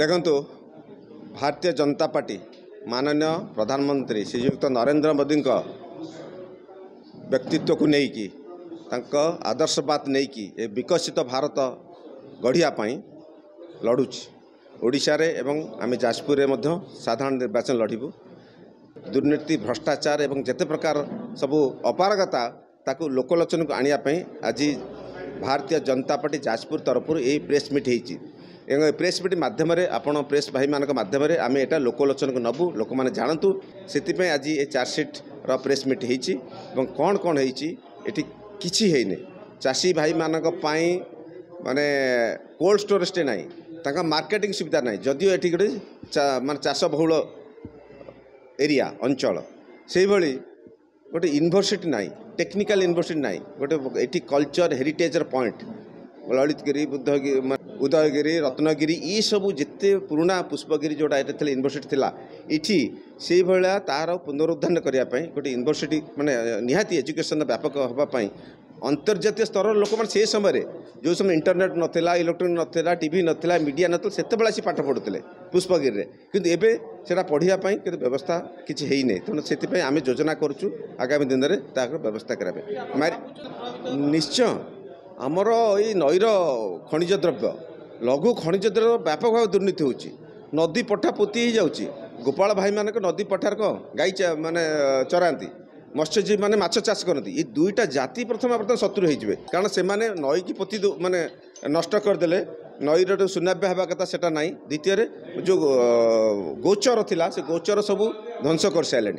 देखु भारतीय जनता पार्टी माननीय प्रधानमंत्री श्रीयुक्त नरेंद्र मोदी व्यक्तित्व को लेकिन आदर्शवाद नहीं कि विकसित भारत गढ़ियापाई लड़ुची ओडिशा रे एवं आम जाजपुर साधारण निर्वाचन लड़ू दुर्नीति भ्रष्टाचार एवं जेते प्रकार सबू अपारगता ताकू लोकलोचन को आने आज भारतीय जनता पार्टी जाजपुर तरफ यही प्रेस मीट होती प्रेस मीट मध्यम आपण प्रेस भाई मान मध्यम आम एटा लोकलोचन को नबू लोक मैंने जानतु से आज ये चार्जसीट प्रेस मीट होती कौन कौन होती किसी है चाषी भाई मान माने कोल्ड स्टोरेज टे नहीं तांका मार्केटिंग सुविधा नहीं जदियो ये गोटे मान चाष बहुल एरिया अंचल से भली गोटे यूनिवर्सिटी नहीं टेक्निकल यूनिवर्सिटी नहीं गोटे ये कल्चर हेरिटेजर पॉइंट ललितगिरी उदयगिरी रत्नगिरी ये सबू जिते पुराना पुष्पगिरी जोड़ा ये यूनिवर्सिटी थिला इठी से भाया तार पुनरुद्धार करने गोटे यूनिवर्सिटी माने निहाती एजुकेशन व्यापक होगापाई अंतर्जातीय स्तर लोक मैंने से समय जो समय इंटरनेट नाला इलेक्ट्रोनिक नाला टीवी नाला मीडिया नाला से से पाठ पढ़ुते पुष्पगिरी में किंतु एबे सेटा पढ़ाई कि व्यवस्था किसी है नहीं तेणु से आम योजना करुँ आगामी दिन में तार व्यवस्था करें निश्चय आमर ये नईर खनिज द्रव्य लघु खनिज द्रव्य व्यापक भाव दुर्नीति होची नदी पठा पोती ही जाऊँगी गोपाल भाई मान नदी पठार गाई माने चराती मत्स्यजीवी मैंने माछ चाष करती ये दुईटा जाति प्रथम प्रथम शत्रु होइजिबे कारण से माने नई की पोती माने नष्ट करदे नईर जो सुनाव्य हवा कथा सेटा नहीं द्वितीय जो गोचर थिला से गोचर सबू ध्वंस कर सारे।